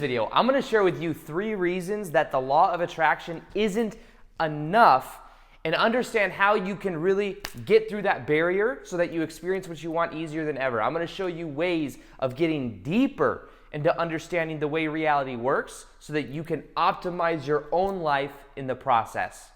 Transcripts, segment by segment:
video, I'm going to share with you 3 reasons that the law of attraction isn't enough, and understand how you can really get through that barrier so that you experience what you want easier than ever. I'm going to show you ways of getting deeper into understanding the way reality works so that you can optimize your own life in the process.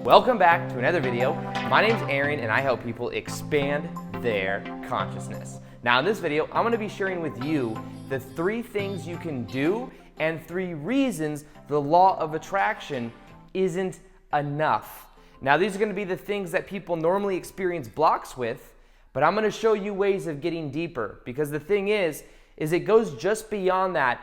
Welcome back to another video. My name's Aaron and I help people expand their consciousness. Now in this video, I'm going to be sharing with you the 3 things you can do and 3 reasons the law of attraction isn't enough. Now these are going to be the things that people normally experience blocks with, but I'm going to show you ways of getting deeper, because the thing is it goes just beyond that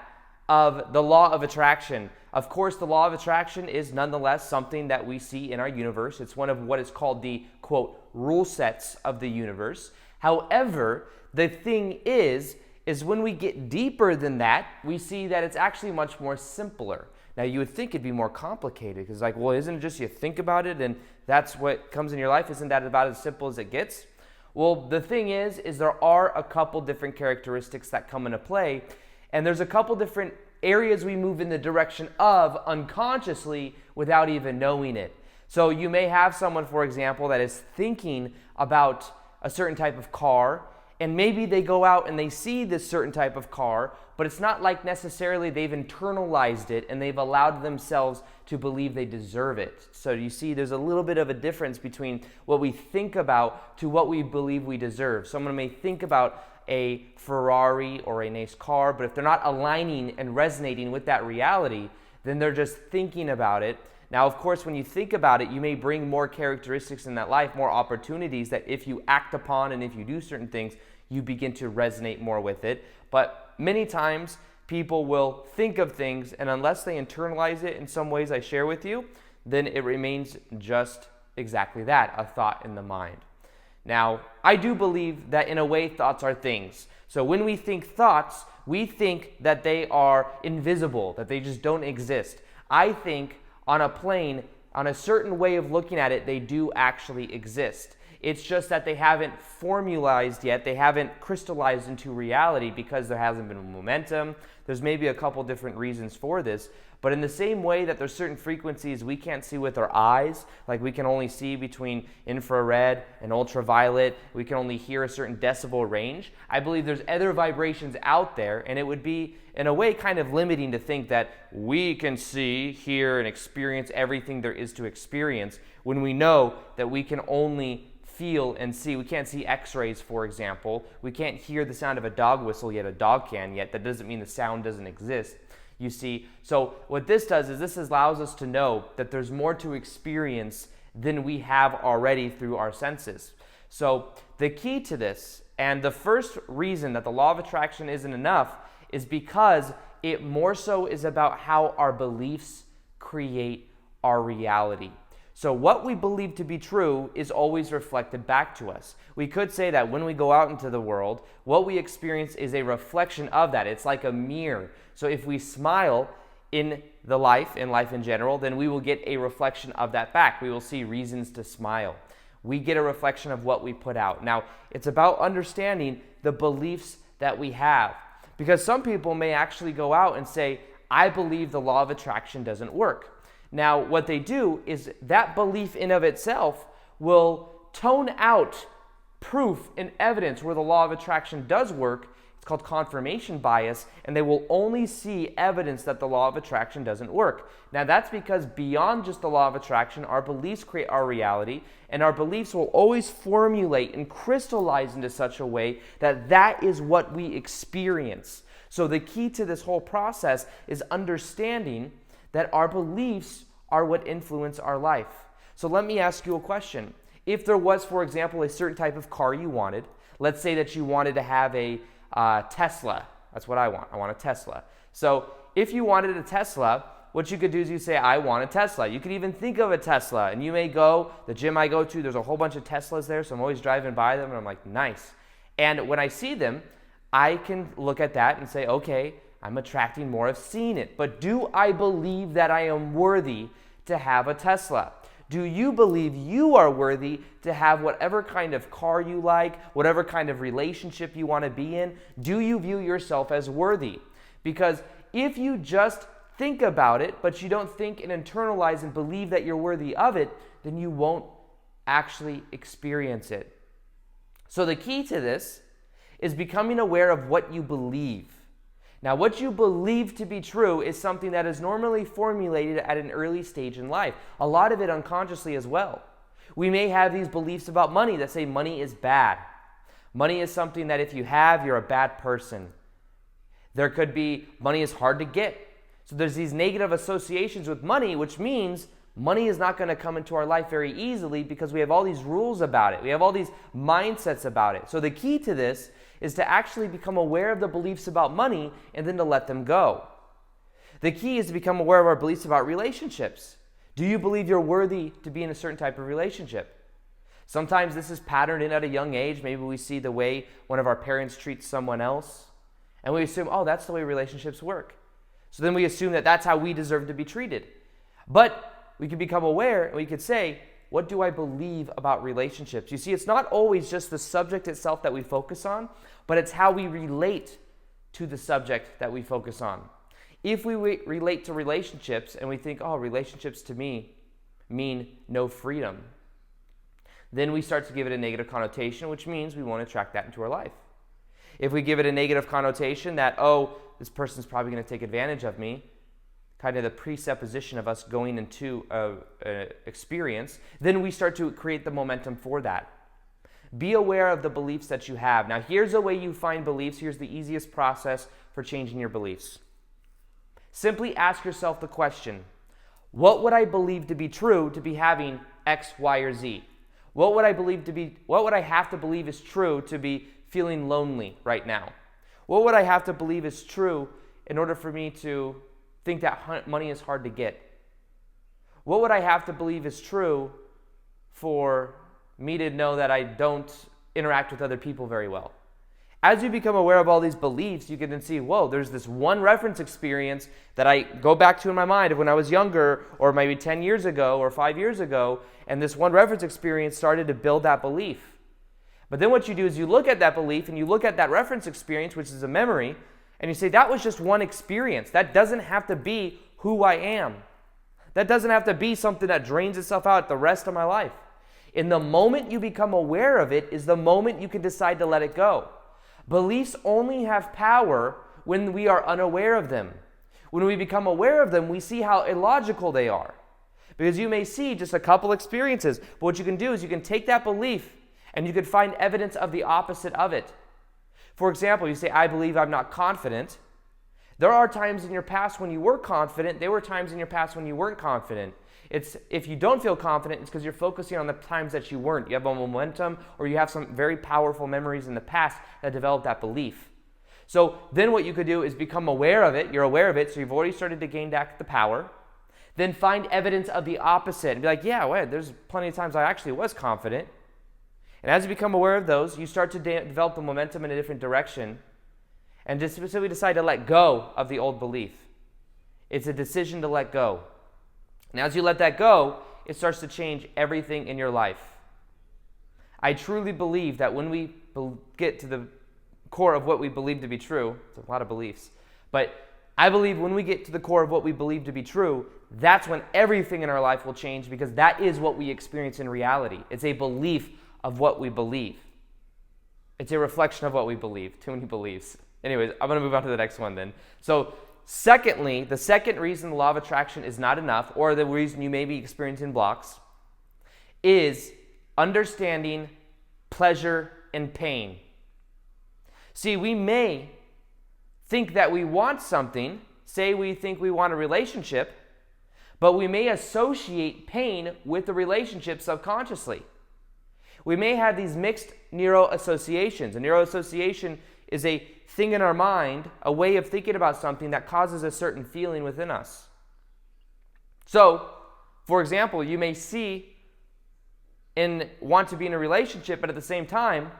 of the law of attraction. Of course, the law of attraction is nonetheless something that we see in our universe. It's one of what is called the, quote, rule sets of the universe. However, the thing is when we get deeper than that, we see that it's actually much more simpler. Now, you would think it'd be more complicated, because like, well, isn't it just you think about it and that's what comes in your life? Isn't that about as simple as it gets? Well, the thing is there are a couple different characteristics that come into play, and there's a couple different areas we move in the direction of unconsciously without even knowing it. So you may have someone, for example, that is thinking about a certain type of car, and maybe they go out and they see this certain type of car, but it's not like necessarily they've internalized it and they've allowed themselves to believe they deserve it. So you see there's a little bit of a difference between what we think about to what we believe we deserve. Someone may think about a Ferrari or a nice car, but if they're not aligning and resonating with that reality, then they're just thinking about it. Now, of course, when you think about it, you may bring more characteristics in that life, more opportunities that if you act upon and if you do certain things, you begin to resonate more with it. But many times, people will think of things, and unless they internalize it in some ways I share with you, then it remains just exactly that, a thought in the mind. Now, I do believe that in a way, thoughts are things. So when we think thoughts, we think that they are invisible, that they just don't exist. I think on a plane, on a certain way of looking at it, they do actually exist. It's just that they haven't formalized yet. They haven't crystallized into reality because there hasn't been momentum. There's maybe a couple different reasons for this. But in the same way that there's certain frequencies we can't see with our eyes, like we can only see between infrared and ultraviolet, we can only hear a certain decibel range, I believe there's other vibrations out there, and it would be, in a way, kind of limiting to think that we can see, hear, and experience everything there is to experience when we know that we can only feel and see. We can't see x-rays, for example. We can't hear the sound of a dog whistle, yet a dog can, yet that doesn't mean the sound doesn't exist. You see, so what this does is this allows us to know that there's more to experience than we have already through our senses. So the key to this, and the first reason that the law of attraction isn't enough, is because it more so is about how our beliefs create our reality. So what we believe to be true is always reflected back to us. We could say that when we go out into the world, what we experience is a reflection of that. It's like a mirror. So if we smile in life in general, then we will get a reflection of that back. We will see reasons to smile. We get a reflection of what we put out. Now, it's about understanding the beliefs that we have. Because some people may actually go out and say, I believe the law of attraction doesn't work. Now, what they do is that belief in of itself will tone out proof and evidence where the law of attraction does work. It's called confirmation bias, and they will only see evidence that the law of attraction doesn't work. Now, that's because beyond just the law of attraction, our beliefs create our reality, and our beliefs will always formulate and crystallize into such a way that that is what we experience. So the key to this whole process is understanding that our beliefs are what influence our life. So let me ask you a question. If there was, for example, a certain type of car you wanted, let's say that you wanted to have a Tesla. That's what I want. I want a Tesla. So if you wanted a Tesla, what you could do is you say, I want a Tesla. You could even think of a Tesla, and you may go, the gym I go to, there's a whole bunch of Teslas there, so I'm always driving by them, and I'm like, nice. And when I see them, I can look at that and say, okay, I'm attracting more of seeing it. But do I believe that I am worthy to have a Tesla? Do you believe you are worthy to have whatever kind of car you like, whatever kind of relationship you want to be in? Do you view yourself as worthy? Because if you just think about it, but you don't think and internalize and believe that you're worthy of it, then you won't actually experience it. So the key to this is becoming aware of what you believe. Now, what you believe to be true is something that is normally formulated at an early stage in life, a lot of it unconsciously as well. We may have these beliefs about money that say money is bad. Money is something that if you have, you're a bad person. There could be money is hard to get. So there's these negative associations with money, which means money is not going to come into our life very easily because we have all these rules about it. We have all these mindsets about it. So the key to this is to actually become aware of the beliefs about money and then to let them go. The key is to become aware of our beliefs about relationships. Do you believe you're worthy to be in a certain type of relationship? Sometimes this is patterned in at a young age. Maybe we see the way one of our parents treats someone else, and we assume, oh, that's the way relationships work. So then we assume that that's how we deserve to be treated. But we can become aware and we could say, what do I believe about relationships? You see, it's not always just the subject itself that we focus on, but it's how we relate to the subject that we focus on. If we relate to relationships and we think, oh, relationships to me mean no freedom, then we start to give it a negative connotation, which means we won't attract that into our life. If we give it a negative connotation that, oh, this person's probably going to take advantage of me, kind of the presupposition of us going into an experience, then we start to create the momentum for that. Be aware of the beliefs that you have. Now, here's a way you find beliefs. Here's the easiest process for changing your beliefs. Simply ask yourself the question, what would I believe to be true to be having X, Y, or Z? What would I have to believe is true to be feeling lonely right now? What would I have to believe is true in order for me to think that money is hard to get? What would I have to believe is true for me to know that I don't interact with other people very well? As you become aware of all these beliefs, you can then see, whoa, there's this one reference experience that I go back to in my mind of when I was younger, or maybe 10 years ago or 5 years ago, and this one reference experience started to build that belief. But then what you do is you look at that belief and you look at that reference experience, which is a memory, and you say, that was just one experience. That doesn't have to be who I am. That doesn't have to be something that drains itself out the rest of my life. In the moment you become aware of it is the moment you can decide to let it go. Beliefs only have power when we are unaware of them. When we become aware of them, we see how illogical they are. Because you may see just a couple experiences, but what you can do is you can take that belief and you can find evidence of the opposite of it. For example, you say, I believe I'm not confident. There are times in your past when you were confident. There were times in your past when you weren't confident. If you don't feel confident, it's because you're focusing on the times that you weren't. You have a momentum, or you have some very powerful memories in the past that developed that belief. So then what you could do is become aware of it. You're aware of it, so you've already started to gain back the power. Then find evidence of the opposite and be like, yeah, wait, there's plenty of times I actually was confident. And as you become aware of those, you start to develop the momentum in a different direction and just specifically decide to let go of the old belief. It's a decision to let go. And as you let that go, it starts to change everything in your life. I truly believe that when we get to the core of what we believe to be true, it's a lot of beliefs, but I believe when we get to the core of what we believe to be true, that's when everything in our life will change, because that is what we experience in reality. It's a belief of what we believe. It's a reflection of what we believe. Too many beliefs. Anyways, I'm going to move on to the next one then. So secondly, the second reason the law of attraction is not enough, or the reason you may be experiencing blocks, is understanding pleasure and pain. See, we may think that we want something, say we think we want a relationship, but we may associate pain with the relationship subconsciously. We may have these mixed neuroassociations. A neuroassociation is a thing in our mind, a way of thinking about something that causes a certain feeling within us. So, for example, you may see and want to be in a relationship, but at the same time,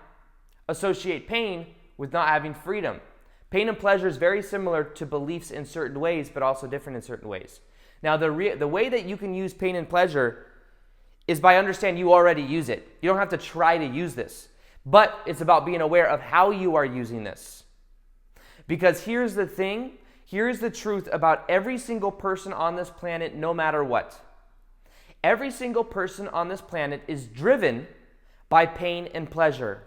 associate pain with not having freedom. Pain and pleasure is very similar to beliefs in certain ways, but also different in certain ways. Now, the way that you can use pain and pleasure is by understanding you already use it. You don't have to try to use this, but it's about being aware of how you are using this. Because here's the thing, here's the truth about every single person on this planet, no matter what. Every single person on this planet is driven by pain and pleasure.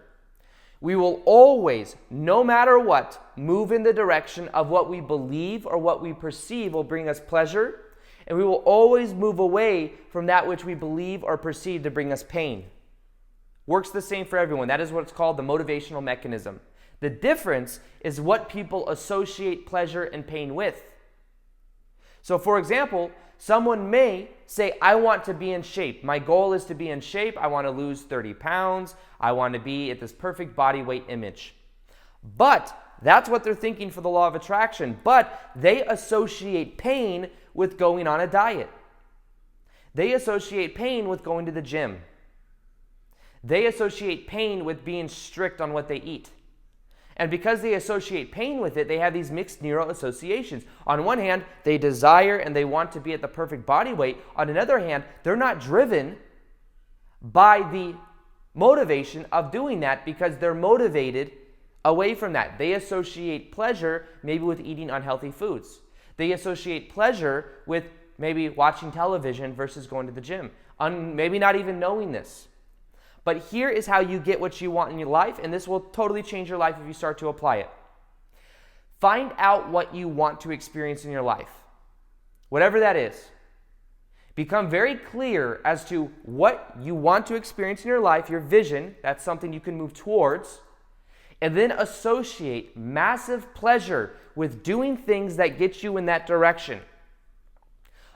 We will always, no matter what, move in the direction of what we believe or what we perceive will bring us pleasure, and we will always move away from that which we believe or perceive to bring us pain. Works the same for everyone. That is what's called the motivational mechanism. The difference is what people associate pleasure and pain with. So for example, someone may say, I want to be in shape. My goal is to be in shape. I want to lose 30 pounds. I want to be at this perfect body weight image. But that's what they're thinking for the law of attraction. But they associate pain with going on a diet. They associate pain with going to the gym. They associate pain with being strict on what they eat. And because they associate pain with it, they have these mixed neural associations. On one hand, they desire and they want to be at the perfect body weight. On another hand, they're not driven by the motivation of doing that because they're motivated away from that. They associate pleasure maybe with eating unhealthy foods. They associate pleasure with maybe watching television versus going to the gym. Maybe not even knowing this. But here is how you get what you want in your life, and this will totally change your life if you start to apply it. Find out what you want to experience in your life, whatever that is. Become very clear as to what you want to experience in your life, your vision, that's something you can move towards, and then associate massive pleasure with doing things that get you in that direction.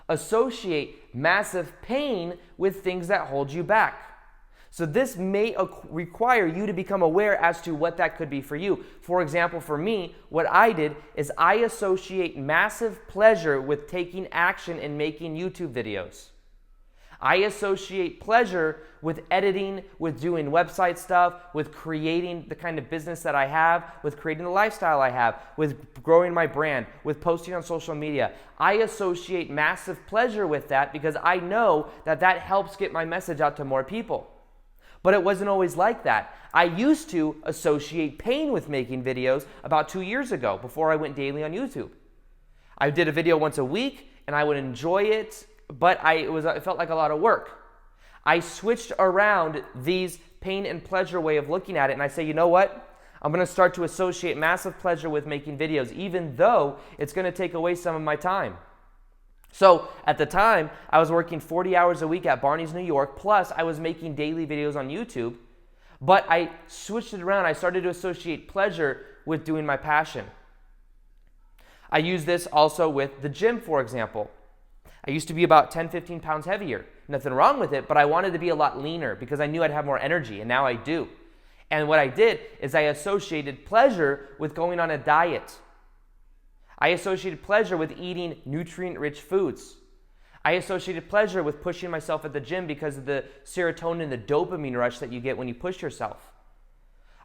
Associate massive pain with things that hold you back. So this may require you to become aware as to what that could be for you. For example, for me, what I did is I associate massive pleasure with taking action and making YouTube videos. I associate pleasure with editing, with doing website stuff, with creating the kind of business that I have, with creating the lifestyle I have, with growing my brand, with posting on social media. I associate massive pleasure with that because I know that that helps get my message out to more people. But it wasn't always like that. I used to associate pain with making videos about 2 years ago before I went daily on YouTube. I did a video once a week and I would enjoy it, but it felt like a lot of work. I switched around these pain and pleasure way of looking at it and I say, you know what? I'm going to start to associate massive pleasure with making videos, even though it's going to take away some of my time. So at the time, I was working 40 hours a week at Barney's, New York, plus I was making daily videos on YouTube, but I switched it around. I started to associate pleasure with doing my passion. I use this also with the gym, for example. I used to be about 10, 15 pounds heavier. Nothing wrong with it, but I wanted to be a lot leaner because I knew I'd have more energy, and now I do. And what I did is I associated pleasure with going on a diet. I associated pleasure with eating nutrient-rich foods. I associated pleasure with pushing myself at the gym because of the serotonin, the dopamine rush that you get when you push yourself.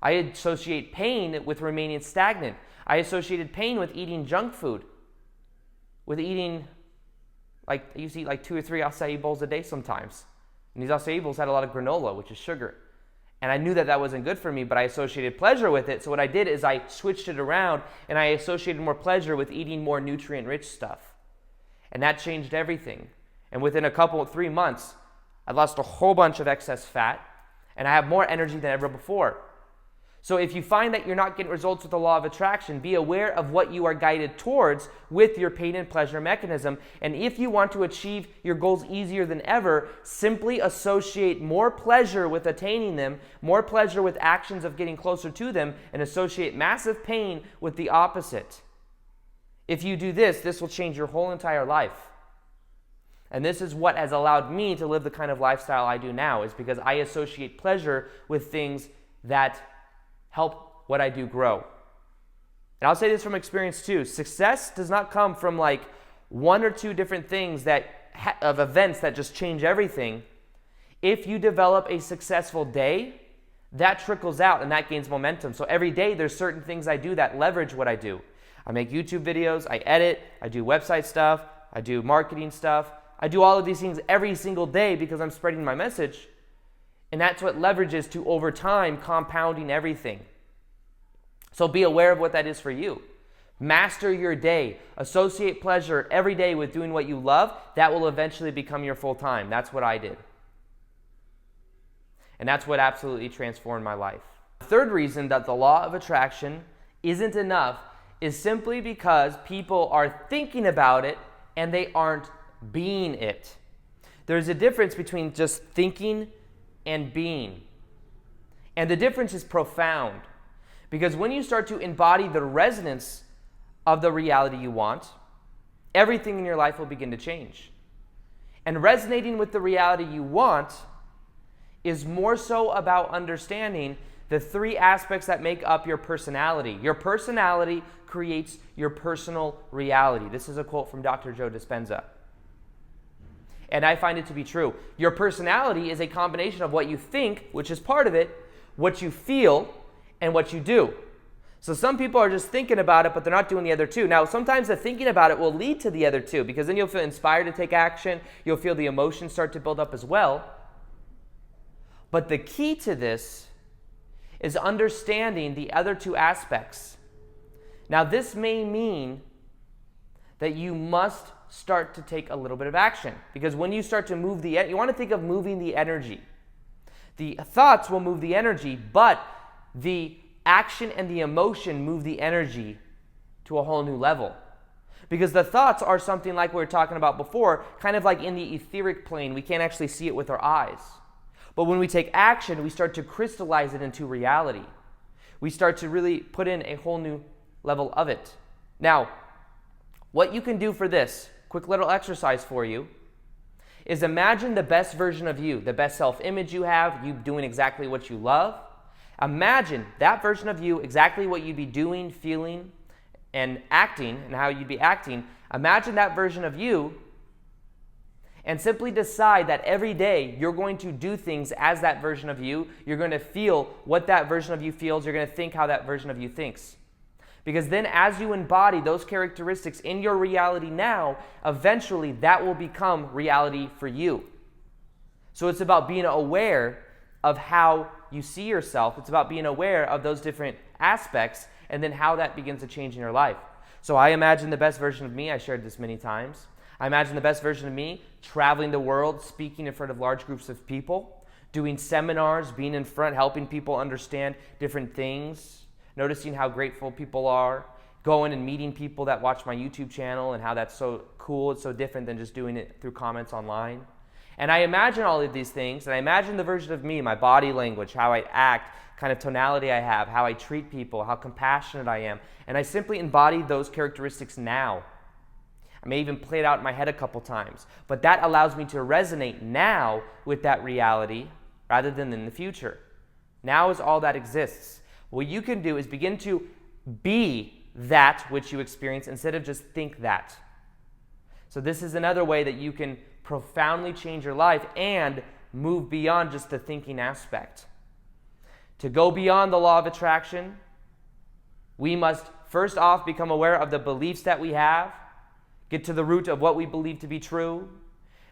I associate pain with remaining stagnant. I associated pain with eating junk food, with eating, I used to eat like 2 or 3 acai bowls a day sometimes. And these acai bowls had a lot of granola, which is sugar. And I knew that that wasn't good for me, but I associated pleasure with it. So what I did is I switched it around and I associated more pleasure with eating more nutrient-rich stuff. And that changed everything. And within 3 months, I lost a whole bunch of excess fat and I have more energy than ever before. So if you find that you're not getting results with the law of attraction, be aware of what you are guided towards with your pain and pleasure mechanism. And if you want to achieve your goals easier than ever, simply associate more pleasure with attaining them, more pleasure with actions of getting closer to them, and associate massive pain with the opposite. If you do this, this will change your whole entire life. And this is what has allowed me to live the kind of lifestyle I do now, is because I associate pleasure with things that help what I do grow. And I'll say this from experience too. Success does not come from like 1 or 2 different things of events that just change everything. If you develop a successful day, that trickles out and that gains momentum. So every day there's certain things I do that leverage what I do. I make YouTube videos, I edit, I do website stuff, I do marketing stuff, I do all of these things every single day because I'm spreading my message. And that's what leverages to, over time, compounding everything. So be aware of what that is for you. Master your day. Associate pleasure every day with doing what you love. That will eventually become your full time. That's what I did. And that's what absolutely transformed my life. The third reason that the law of attraction isn't enough is simply because people are thinking about it and they aren't being it. There's a difference between just thinking and being. And the difference is profound. Because when you start to embody the resonance of the reality you want, everything in your life will begin to change. And resonating with the reality you want is more so about understanding the three aspects that make up your personality. Your personality creates your personal reality. This is a quote from Dr. Joe Dispenza. And I find it to be true. Your personality is a combination of what you think, which is part of it, what you feel, and what you do. So some people are just thinking about it, but they're not doing the other two. Now, sometimes the thinking about it will lead to the other two, because then you'll feel inspired to take action. You'll feel the emotions start to build up as well. But the key to this is understanding the other two aspects. Now, this may mean that you must start to take a little bit of action, because when you start to move you want to think of moving the energy. The thoughts will move the energy, but the action and the emotion move the energy to a whole new level. Because the thoughts are something like we were talking about before, kind of like in the etheric plane. We can't actually see it with our eyes. But when we take action, we start to crystallize it into reality. We start to really put in a whole new level of it. Now, what you can do for this, quick little exercise for you, is imagine the best version of you, the best self-image you have, you doing exactly what you love. Imagine that version of you, exactly what you'd be doing, feeling, and acting, and how you'd be acting. Imagine that version of you, and simply decide that every day you're going to do things as that version of you. You're going to feel what that version of you feels. You're going to think how that version of you thinks. Because then as you embody those characteristics in your reality now, eventually that will become reality for you. So it's about being aware of how you see yourself. It's about being aware of those different aspects and then how that begins to change in your life. So I imagine the best version of me. I shared this many times. I imagine the best version of me traveling the world, speaking in front of large groups of people, doing seminars, being in front, helping people understand different things, noticing how grateful people are, going and meeting people that watch my YouTube channel and how that's so cool. It's so different than just doing it through comments online. And I imagine all of these things, and I imagine the version of me, my body language, how I act, kind of tonality I have, how I treat people, how compassionate I am. And I simply embody those characteristics now. I may even play it out in my head a couple times, but that allows me to resonate now with that reality rather than in the future. Now is all that exists. What you can do is begin to be that which you experience instead of just think that. So this is another way that you can profoundly change your life and move beyond just the thinking aspect. To go beyond the law of attraction, we must first off become aware of the beliefs that we have, get to the root of what we believe to be true,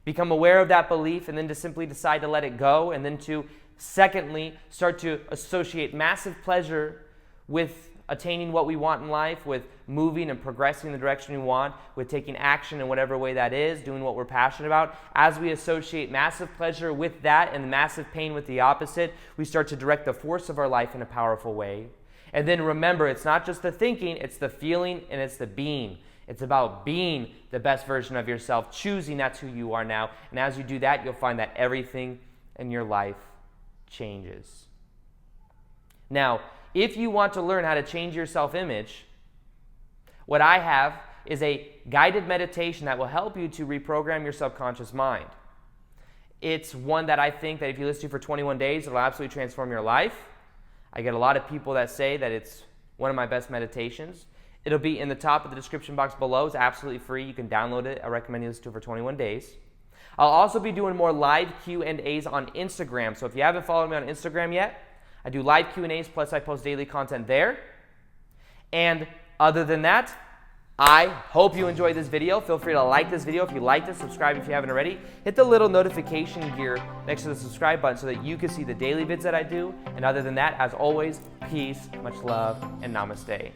become aware of that belief, and then to simply decide to let it go, and then to, secondly, start to associate massive pleasure with attaining what we want in life, with moving and progressing in the direction we want, with taking action in whatever way that is, doing what we're passionate about. As we associate massive pleasure with that and massive pain with the opposite, we start to direct the force of our life in a powerful way. And then remember, it's not just the thinking, it's the feeling and it's the being. It's about being the best version of yourself, choosing that's who you are now. And as you do that, you'll find that everything in your life changes. Now, if you want to learn how to change your self-image, what I have is a guided meditation that will help you to reprogram your subconscious mind. It's one that I think that if you listen to for 21 days, it'll absolutely transform your life. I get a lot of people that say that it's one of my best meditations. It'll be in the top of the description box below. It's absolutely free. You can download it. I recommend you listen to it for 21 days. I'll also be doing more live Q&As on Instagram. So if you haven't followed me on Instagram yet, I do live Q&As, plus I post daily content there. And other than that, I hope you enjoyed this video. Feel free to like this video if you liked it, subscribe if you haven't already. Hit the little notification gear next to the subscribe button so that you can see the daily vids that I do. And other than that, as always, peace, much love, and namaste.